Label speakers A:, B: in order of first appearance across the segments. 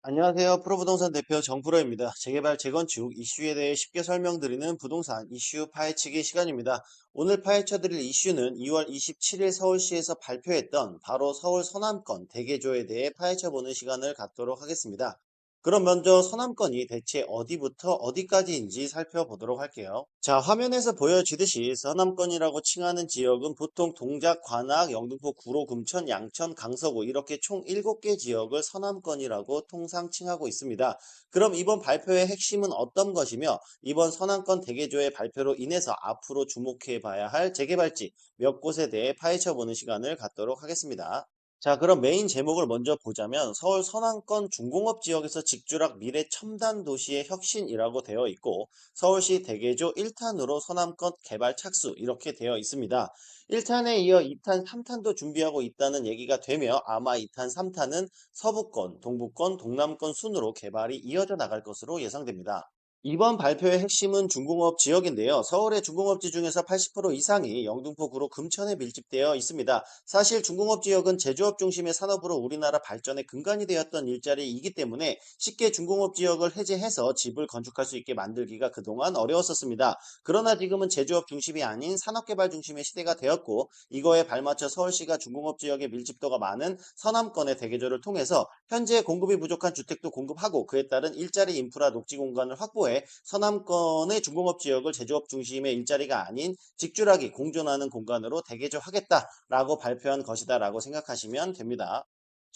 A: 안녕하세요. 프로부동산 대표 정프로입니다. 재개발, 재건축 이슈에 대해 쉽게 설명드리는 부동산 이슈 파헤치기 시간입니다. 오늘 파헤쳐드릴 이슈는 2월 27일 서울시에서 발표했던 바로 서울 서남권 대개조에 대해 파헤쳐보는 시간을 갖도록 하겠습니다. 그럼 먼저 서남권이 대체 어디부터 어디까지인지 살펴보도록 할게요. 자, 화면에서 보여지듯이 서남권이라고 칭하는 지역은 보통 동작, 관악, 영등포, 구로, 금천, 양천, 강서구 이렇게 총 7개 지역을 서남권이라고 통상 칭하고 있습니다. 그럼 이번 발표의 핵심은 어떤 것이며 이번 서남권 대개조의 발표로 인해서 앞으로 주목해 봐야 할 재개발지 몇 곳에 대해 파헤쳐보는 시간을 갖도록 하겠습니다. 자, 그럼 메인 제목을 먼저 보자면 서울 서남권 중공업 지역에서 직주락 미래 첨단 도시의 혁신이라고 되어 있고 서울시 대개조 1탄으로 서남권 개발 착수 이렇게 되어 있습니다. 1탄에 이어 2탄, 3탄도 준비하고 있다는 얘기가 되며 아마 2탄, 3탄은 서부권, 동부권, 동남권 순으로 개발이 이어져 나갈 것으로 예상됩니다. 이번 발표의 핵심은 중공업 지역인데요. 서울의 중공업지 중에서 80% 이상이 영등포, 구로, 금천에 밀집되어 있습니다. 사실 중공업 지역은 제조업 중심의 산업으로 우리나라 발전의 근간이 되었던 일자리이기 때문에 쉽게 중공업 지역을 해제해서 집을 건축할 수 있게 만들기가 그동안 어려웠었습니다. 그러나 지금은 제조업 중심이 아닌 산업개발 중심의 시대가 되었고 이거에 발맞춰 서울시가 중공업 지역의 밀집도가 많은 서남권의 대개조를 통해서 현재 공급이 부족한 주택도 공급하고 그에 따른 일자리 인프라 녹지 공간을 확보해 서남권의 중공업 지역을 제조업 중심의 일자리가 아닌 직주락이 공존하는 공간으로 대개조하겠다라고 발표한 것이다라고 생각하시면 됩니다.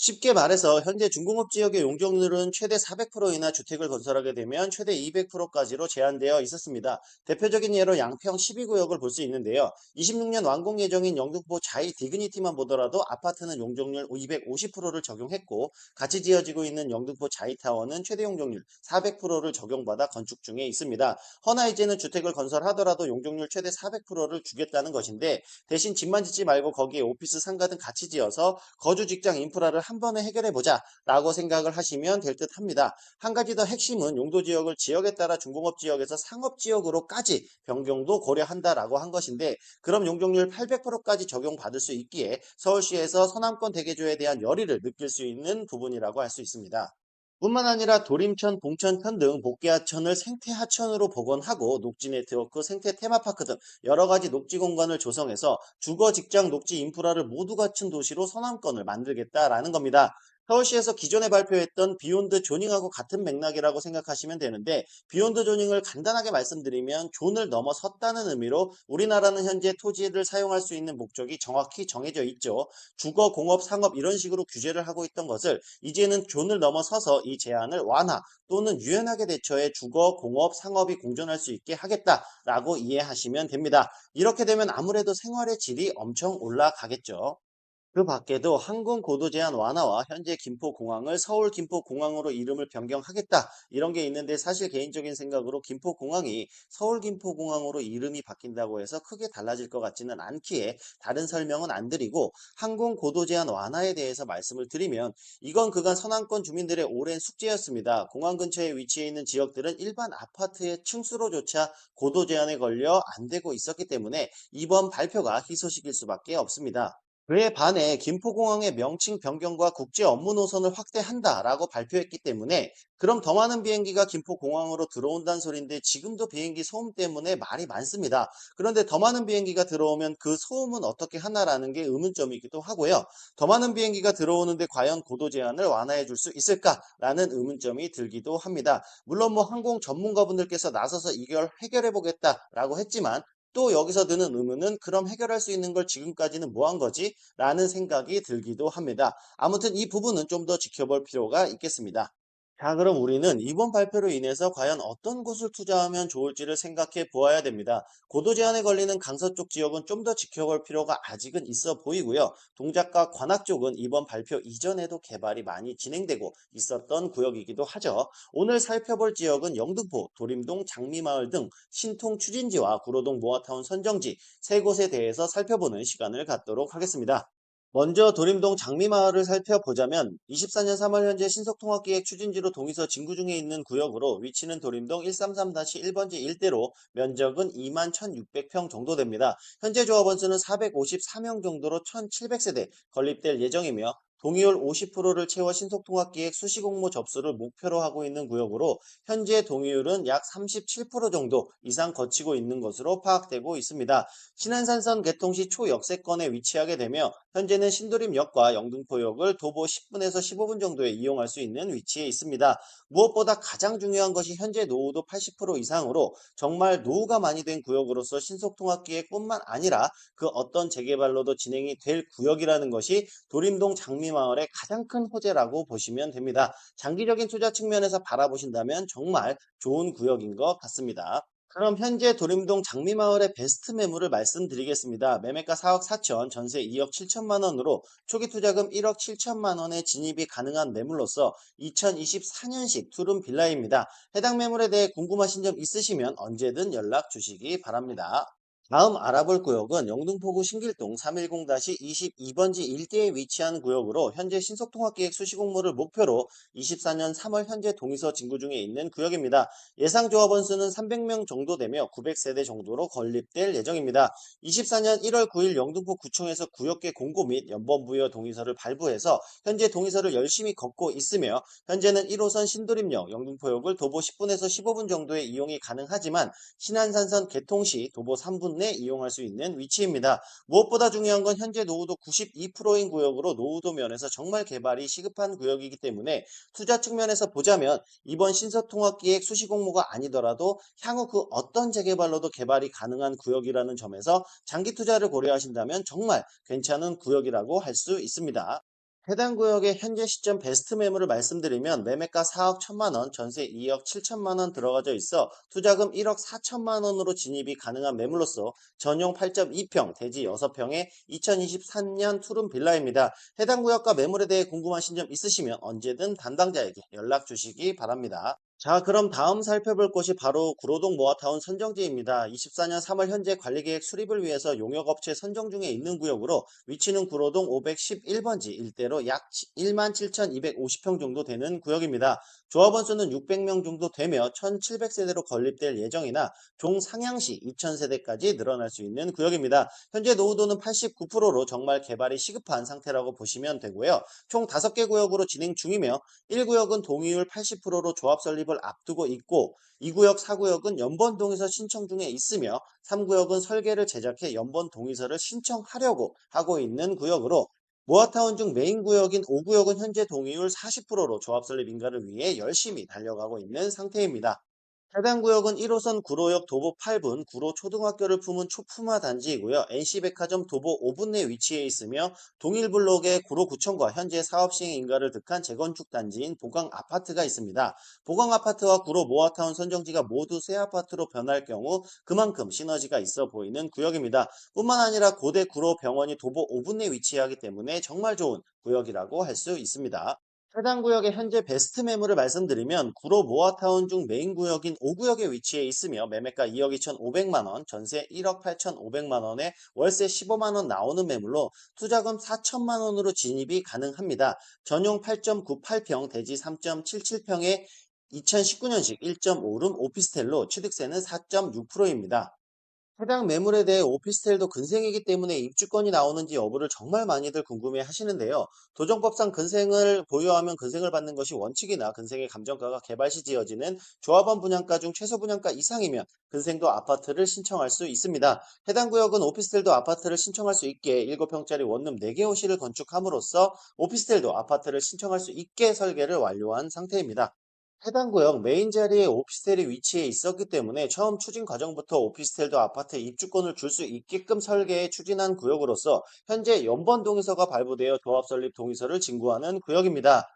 A: 쉽게 말해서 현재 중공업 지역의 용적률은 최대 400%이나 주택을 건설하게 되면 최대 200%까지로 제한되어 있었습니다. 대표적인 예로 양평 12구역을 볼 수 있는데요. 26년 완공 예정인 영등포 자이 디그니티만 보더라도 아파트는 용적률 250%를 적용했고 같이 지어지고 있는 영등포 자이타워는 최대 용적률 400%를 적용받아 건축 중에 있습니다. 허나 이제는 주택을 건설하더라도 용적률 최대 400%를 주겠다는 것인데 대신 집만 짓지 말고 거기에 오피스 상가 등 같이 지어서 거주 직장 인프라를 한 번에 해결해 보자 라고 생각을 하시면 될 듯 합니다. 한 가지 더 핵심은 용도 지역을 지역에 따라 중공업 지역에서 상업 지역으로까지 변경도 고려한다라고 한 것인데 그럼 용적률 800%까지 적용받을 수 있기에 서울시에서 서남권 대개조에 대한 열의를 느낄 수 있는 부분이라고 할 수 있습니다. 뿐만 아니라 도림천, 봉천천 등 복개하천을 생태하천으로 복원하고 녹지 네트워크, 생태 테마파크 등 여러 가지 녹지 공간을 조성해서 주거, 직장, 녹지 인프라를 모두 갖춘 도시로 서남권을 만들겠다라는 겁니다. 서울시에서 기존에 발표했던 비욘드 조닝하고 같은 맥락이라고 생각하시면 되는데 비욘드 조닝을 간단하게 말씀드리면 존을 넘어섰다는 의미로 우리나라는 현재 토지를 사용할 수 있는 목적이 정확히 정해져 있죠. 주거, 공업, 상업 이런 식으로 규제를 하고 있던 것을 이제는 존을 넘어서서 이 제한을 완화 또는 유연하게 대처해 주거, 공업, 상업이 공존할 수 있게 하겠다라고 이해하시면 됩니다. 이렇게 되면 아무래도 생활의 질이 엄청 올라가겠죠. 그 밖에도 항공 고도 제한 완화와 현재 김포공항을 서울 김포공항으로 이름을 변경하겠다 이런 게 있는데 사실 개인적인 생각으로 김포공항이 서울 김포공항으로 이름이 바뀐다고 해서 크게 달라질 것 같지는 않기에 다른 설명은 안 드리고 항공 고도 제한 완화에 대해서 말씀을 드리면 이건 그간 서남권 주민들의 오랜 숙제였습니다. 공항 근처에 위치해 있는 지역들은 일반 아파트의 층수로조차 고도 제한에 걸려 안 되고 있었기 때문에 이번 발표가 희소식일 수밖에 없습니다. 그에 반해 김포공항의 명칭 변경과 국제 업무 노선을 확대한다라고 발표했기 때문에 그럼 더 많은 비행기가 김포공항으로 들어온다는 소린데 지금도 비행기 소음 때문에 말이 많습니다. 그런데 더 많은 비행기가 들어오면 그 소음은 어떻게 하나라는 게 의문점이기도 하고요. 더 많은 비행기가 들어오는데 과연 고도 제한을 완화해 줄 수 있을까라는 의문점이 들기도 합니다. 물론 뭐 항공 전문가분들께서 나서서 이걸 해결해 보겠다라고 했지만 또 여기서 드는 의문은 그럼 해결할 수 있는 걸 지금까지는 뭐 한 거지? 라는 생각이 들기도 합니다. 아무튼 이 부분은 좀 더 지켜볼 필요가 있겠습니다. 자, 그럼 우리는 이번 발표로 인해서 과연 어떤 곳을 투자하면 좋을지를 생각해 보아야 됩니다. 고도 제한에 걸리는 강서 쪽 지역은 좀 더 지켜볼 필요가 아직은 있어 보이고요. 동작과 관악 쪽은 이번 발표 이전에도 개발이 많이 진행되고 있었던 구역이기도 하죠. 오늘 살펴볼 지역은 영등포, 도림동, 장미마을 등 신통 추진지와 구로동 모아타운 선정지 세 곳에 대해서 살펴보는 시간을 갖도록 하겠습니다. 먼저 도림동 장미마을을 살펴보자면 24년 3월 현재 신속통합기획 추진지로 동의서 진구 중에 있는 구역으로 위치는 도림동 133-1번지 일대로 면적은 2만 1,600평 정도 됩니다. 현재 조합원 수는 454명 정도로 1,700세대 건립될 예정이며 동의율 50%를 채워 신속통합기획 수시공모 접수를 목표로 하고 있는 구역으로 현재 동의율은 약 37% 정도 이상 거치고 있는 것으로 파악되고 있습니다. 신안산선 개통 시 초역세권에 위치하게 되며 현재는 신도림역과 영등포역을 도보 10분에서 15분 정도에 이용할 수 있는 위치에 있습니다. 무엇보다 가장 중요한 것이 현재 노후도 80% 이상으로 정말 노후가 많이 된 구역으로서 신속통합기획뿐만 아니라 그 어떤 재개발로도 진행이 될 구역이라는 것이 도림동 장미마을의 가장 큰 호재라고 보시면 됩니다. 장기적인 투자 측면에서 바라보신다면 정말 좋은 구역인 것 같습니다. 그럼 현재 도림동 장미마을의 베스트 매물을 말씀드리겠습니다. 매매가 4억 4천, 전세 2억 7천만 원으로 초기 투자금 1억 7천만 원의 진입이 가능한 매물로서 2024년식 투룸 빌라입니다. 해당 매물에 대해 궁금하신 점 있으시면 언제든 연락 주시기 바랍니다. 다음 알아볼 구역은 영등포구 신길동 310-22번지 일대에 위치한 구역으로 현재 신속통합기획 수시공모를 목표로 24년 3월 현재 동의서 진구 중에 있는 구역입니다. 예상 조합원 수는 300명 정도 되며 900세대 정도로 건립될 예정입니다. 24년 1월 9일 영등포 구청에서 구역계 공고 및 연번부여 동의서를 발부해서 현재 동의서를 열심히 걷고 있으며 현재는 1호선 신도림역, 영등포역을 도보 10분에서 15분 정도의 이용이 가능하지만 신안산선 개통 시 도보 3분 내 이용할 수 있는 위치입니다. 무엇보다 중요한 건 현재 노후도 92%인 구역으로 노후도 면에서 정말 개발이 시급한 구역이기 때문에 투자 측면에서 보자면 이번 신서통합기획 수시공모가 아니더라도 향후 그 어떤 재개발로도 개발이 가능한 구역이라는 점에서 장기 투자를 고려하신다면 정말 괜찮은 구역이라고 할 수 있습니다. 해당 구역의 현재 시점 베스트 매물을 말씀드리면 매매가 4억 1천만 원, 전세 2억 7천만 원 들어가져 있어 투자금 1억 4천만 원으로 진입이 가능한 매물로서 전용 8.2평, 대지 6평의 2023년 투룸 빌라입니다. 해당 구역과 매물에 대해 궁금하신 점 있으시면 언제든 담당자에게 연락 주시기 바랍니다. 자, 그럼 다음 살펴볼 곳이 바로 구로동 모아타운 선정지입니다. 24년 3월 현재 관리계획 수립을 위해서 용역업체 선정 중에 있는 구역으로 위치는 구로동 511번지 일대로 약 17,250평 정도 되는 구역입니다. 조합원 수는 600명 정도 되며 1,700세대로 건립될 예정이나 종상향시 2,000세대까지 늘어날 수 있는 구역입니다. 현재 노후도는 89%로 정말 개발이 시급한 상태라고 보시면 되고요. 총 5개 구역으로 진행 중이며 1구역은 동의율 80%로 조합 설립을 앞두고 있고 2구역, 4구역은 연번 동의서 신청 중에 있으며 3구역은 설계를 제작해 연번 동의서를 신청하려고 하고 있는 구역으로 모아타운 중 메인 구역인 5구역은 현재 동의율 40%로 조합 설립 인가를 위해 열심히 달려가고 있는 상태입니다. 해당 구역은 1호선 구로역 도보 8분 구로 초등학교를 품은 초품화 단지이고요. NC백화점 도보 5분 내 위치해 있으며 동일블록의 구로구청과 현재 사업 시행 인가를 득한 재건축 단지인 보강 아파트가 있습니다. 보강 아파트와 구로 모아타운 선정지가 모두 새 아파트로 변할 경우 그만큼 시너지가 있어 보이는 구역입니다. 뿐만 아니라 고대 구로 병원이 도보 5분 내 위치하기 때문에 정말 좋은 구역이라고 할 수 있습니다. 해당 구역의 현재 베스트 매물을 말씀드리면 구로 모아타운 중 메인 구역인 5구역에 위치해 있으며 매매가 2억 2,500만 원, 전세 1억 8,500만 원에 월세 15만 원 나오는 매물로 투자금 4천만 원으로 진입이 가능합니다. 전용 8.98평, 대지 3.77평에 2019년식 1.5룸 오피스텔로 취득세는 4.6%입니다. 해당 매물에 대해 오피스텔도 근생이기 때문에 입주권이 나오는지 여부를 정말 많이들 궁금해 하시는데요. 도정법상 근생을 보유하면 근생을 받는 것이 원칙이나 근생의 감정가가 개발 시 지어지는 조합원 분양가 중 최소 분양가 이상이면 근생도 아파트를 신청할 수 있습니다. 해당 구역은 오피스텔도 아파트를 신청할 수 있게 7평짜리 원룸 4개 호실을 건축함으로써 오피스텔도 아파트를 신청할 수 있게 설계를 완료한 상태입니다. 해당 구역 메인 자리에 오피스텔이 위치해 있었기 때문에 처음 추진 과정부터 오피스텔도 아파트 입주권을 줄 수 있게끔 설계해 추진한 구역으로서 현재 연번 동의서가 발부되어 조합 설립 동의서를 진구하는 구역입니다.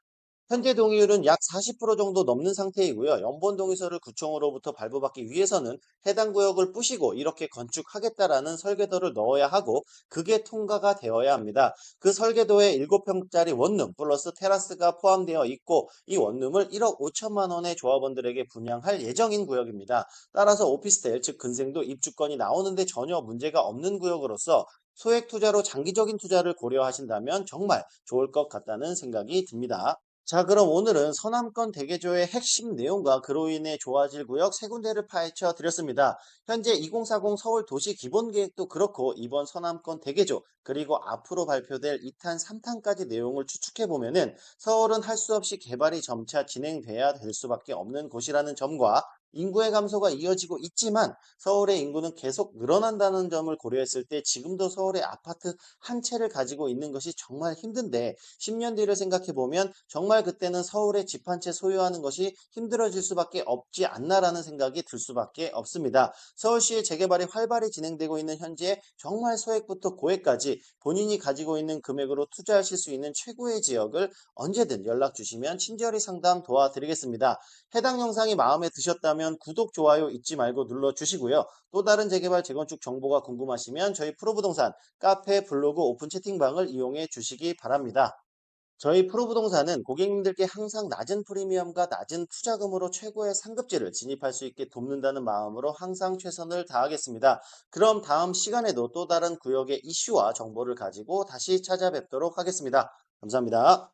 A: 현재 동의율은 약 40% 정도 넘는 상태이고요. 연본 동의서를 구청으로부터 발부받기 위해서는 해당 구역을 부시고 이렇게 건축하겠다라는 설계도를 넣어야 하고 그게 통과가 되어야 합니다. 그 설계도에 7평짜리 원룸 플러스 테라스가 포함되어 있고 이 원룸을 1억 5천만 원의 조합원들에게 분양할 예정인 구역입니다. 따라서 오피스텔 즉 근생도 입주권이 나오는데 전혀 문제가 없는 구역으로서 소액 투자로 장기적인 투자를 고려하신다면 정말 좋을 것 같다는 생각이 듭니다. 자, 그럼 오늘은 서남권 대개조의 핵심 내용과 그로 인해 좋아질 구역 세 군데를 파헤쳐 드렸습니다. 현재 2040 서울 도시 기본계획도 그렇고 이번 서남권 대개조 그리고 앞으로 발표될 2탄, 3탄까지 내용을 추측해 보면은 서울은 할 수 없이 개발이 점차 진행돼야 될 수밖에 없는 곳이라는 점과 인구의 감소가 이어지고 있지만 서울의 인구는 계속 늘어난다는 점을 고려했을 때 지금도 서울의 아파트 한 채를 가지고 있는 것이 정말 힘든데 10년 뒤를 생각해 보면 정말 그때는 서울에 집 한 채 소유하는 것이 힘들어질 수밖에 없지 않나라는 생각이 들 수밖에 없습니다. 서울시의 재개발이 활발히 진행되고 있는 현재 정말 소액부터 고액까지 본인이 가지고 있는 금액으로 투자하실 수 있는 최고의 지역을 언제든 연락 주시면 친절히 상담 도와드리겠습니다. 해당 영상이 마음에 드셨다면 구독, 좋아요 잊지 말고 눌러주시고요. 또 다른 재개발, 재건축 정보가 궁금하시면 저희 프로부동산 카페, 블로그, 오픈 채팅방을 이용해 주시기 바랍니다. 저희 프로부동산은 고객님들께 항상 낮은 프리미엄과 낮은 투자금으로 최고의 상급지를 진입할 수 있게 돕는다는 마음으로 항상 최선을 다하겠습니다. 그럼 다음 시간에도 또 다른 구역의 이슈와 정보를 가지고 다시 찾아뵙도록 하겠습니다. 감사합니다.